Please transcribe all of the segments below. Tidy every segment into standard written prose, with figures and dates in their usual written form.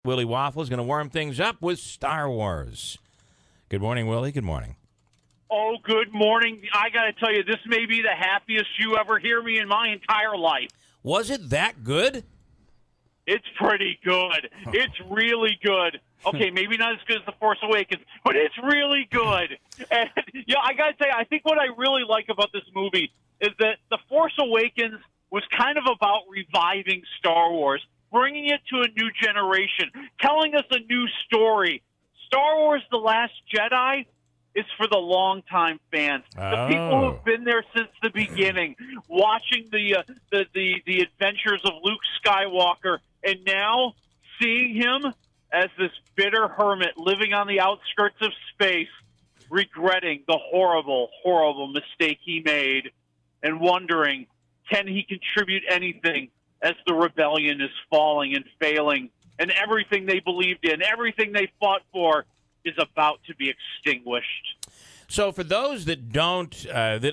Willie Waffle is going to warm things up with Star Wars. Good morning, Willie. Good morning. Oh, good morning. I got to tell you, this may be the happiest you ever hear me in my entire life. Was it that good? It's pretty good. It's really good. Okay, maybe not as good as The Force Awakens, but it's really good. And I got to tell you, I think what I really like about this movie is that The Force Awakens was kind of about reviving Star Wars, bringing it to a new generation, telling us a new story. Star Wars The Last Jedi is for the longtime fans, the people who have been there since the beginning, watching the adventures of Luke Skywalker, and now seeing him as this bitter hermit living on the outskirts of space, regretting the horrible, horrible mistake he made, and wondering, can he contribute anything as the rebellion is falling and failing, and everything they believed in, everything they fought for, is about to be extinguished. So, for those that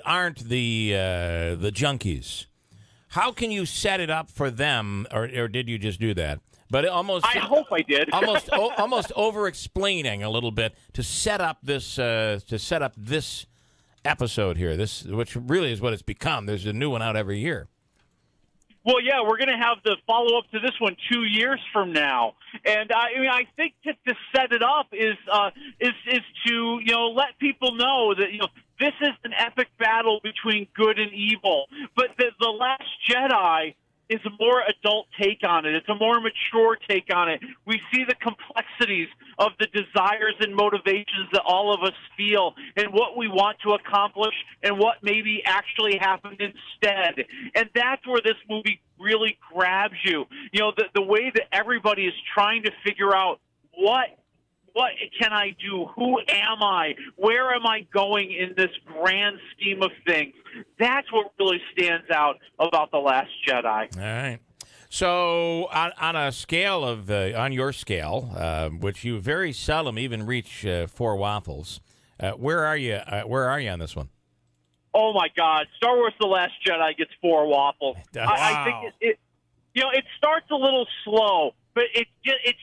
aren't the junkies, how can you set it up for them, or did you just do that? But I hope I did. almost over-explaining a little bit to set up this episode here. This, which really is what it's become. There's a new one out every year. Well, yeah, we're going to have the follow-up to this one 2 years from now, and I think to set it up is to let people know that this is an epic battle between good and evil. But the Last Jedi is a more adult take on it. It's a more mature take on it. We see the complexities of the desires and motivations that all of us feel and what we want to accomplish and what maybe actually happened instead. And that's where this movie really grabs you. The way that everybody is trying to figure out what can I do? Who am I? Where am I going in this grand scheme of things? That's what really stands out about The Last Jedi. All right. So on a scale of on your scale, which you very seldom even reach 4 waffles, where are you? Where are you on this one? Oh my God! Star Wars: The Last Jedi gets 4 waffles. Wow. I think it starts a little slow, but it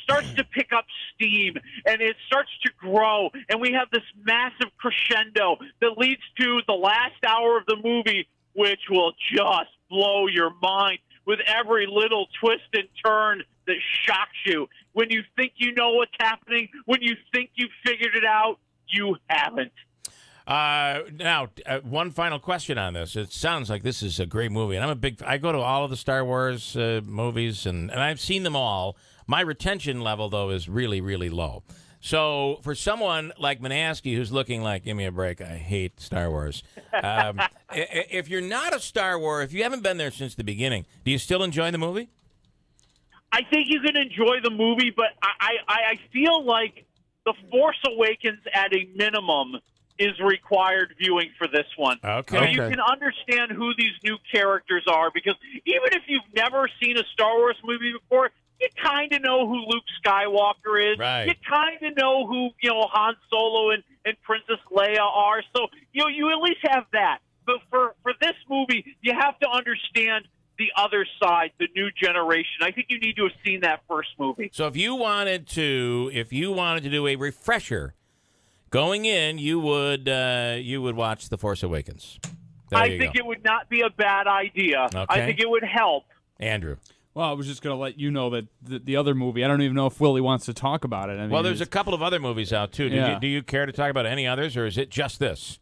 starts to pick up steam, and it starts to grow, and we have this massive crescendo that leads to the last hour of the movie, which will just blow your mind with every little twist and turn that shocks you. When you think you know what's happening, when you think you've figured it out, you haven't. Now, one final question on this. It sounds like this is a great movie, and I go to all of the Star Wars movies, and I've seen them all. My retention level, though, is really, really low. So for someone like Manaski, who's looking like, give me a break, I hate Star Wars. If you're not a Star Wars, if you haven't been there since the beginning, do you still enjoy the movie? I think you can enjoy the movie, but I feel like The Force Awakens at a minimum is required viewing for this one. Okay. So you can understand who these new characters are, because even if you've never seen a Star Wars movie before, you kind of know who Luke Skywalker is. Right. You kind of know who Han Solo and Princess Leia are. So you at least have that. But for this movie, you have to understand the other side, the new generation. I think you need to have seen that first movie. So if you wanted to do a refresher going in, you would watch The Force Awakens. I think it would not be a bad idea. Okay. I think it would help. Andrew. Well, I was just going to let you know that the other movie, I don't even know if Willie wants to talk about it. I mean, well, there's a couple of other movies out, too. Do you care to talk about any others, or is it just this?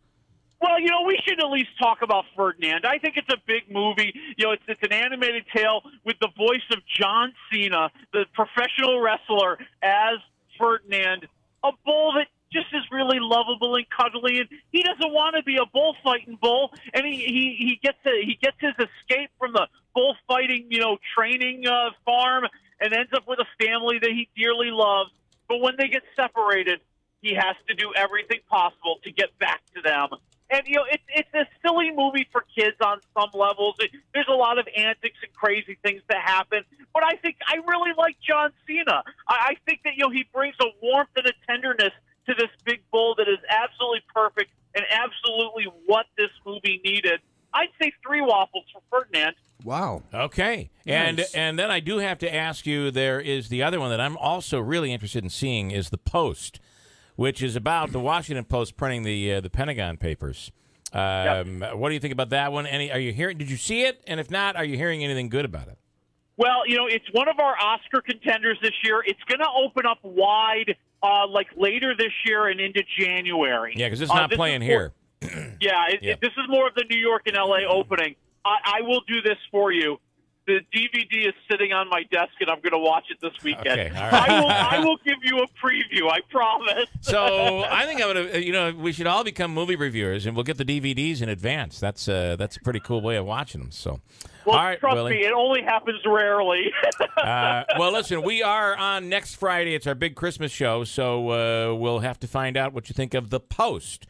Well, we should at least talk about Ferdinand. I think it's a big movie. It's an animated tale with the voice of John Cena, the professional wrestler, as Ferdinand, a bull that just is really lovable and cuddly, and he doesn't want to be a bullfighting bull, and he gets his escape from the bullfighting training farm, and ends up with a family that he dearly loves. But when they get separated, he has to do everything possible to get back to them. And it's a silly movie for kids on some levels. There's a lot of antics and crazy things that happen, but I think I really like John Cena. I think that he brings a warmth and a tenderness to this big bull that is absolutely perfect and absolutely what this movie needed. I'd say 3 waffles for Ferdinand. Wow. Okay. Nice. And then I do have to ask you, there is the other one that I'm also really interested in seeing is The Post, which is about the Washington Post printing the Pentagon Papers. What do you think about that one? Are you hearing? Did you see it? And if not, are you hearing anything good about it? Well, it's one of our Oscar contenders this year. It's going to open up wide, like later this year and into January. Yeah, because it's not playing here. This is more of the New York and L.A. opening. I will do this for you. The DVD is sitting on my desk, and I'm going to watch it this weekend. Okay, all right. I will give you a preview. I promise. So I think I'm gonna, we should all become movie reviewers, and we'll get the DVDs in advance. That's a pretty cool way of watching them. So, well, all right, trust Willie. me, it only happens rarely. Well, listen, we are on next Friday. It's our big Christmas show, so we'll have to find out what you think of The Post.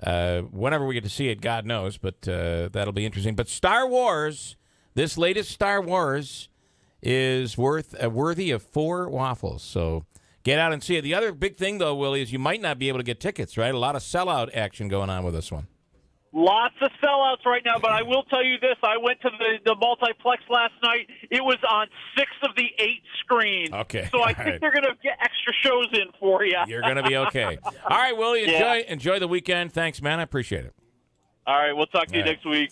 Whenever we get to see it, God knows, but that'll be interesting. But Star Wars. This latest Star Wars is worthy of 4 waffles. So get out and see it. The other big thing, though, Willie, is you might not be able to get tickets, right? A lot of sellout action going on with this one. Lots of sellouts right now, but I will tell you this. I went to the multiplex last night. It was on 6 of the 8 screens. Okay. So I think they're going to get extra shows in for you. You're going to be okay. All right, Willie, enjoy the weekend. Thanks, man. I appreciate it. All right, we'll talk to you next week.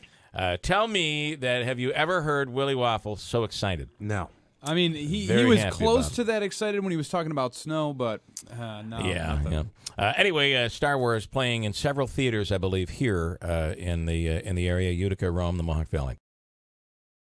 Tell me that, have you ever heard Willie Waffle so excited? No. I mean, he Very was happy close about it. to that excited when he was talking about snow, but no. Yeah. Anyway, Star Wars playing in several theaters, I believe, here in the area, Utica, Rome, the Mohawk Valley.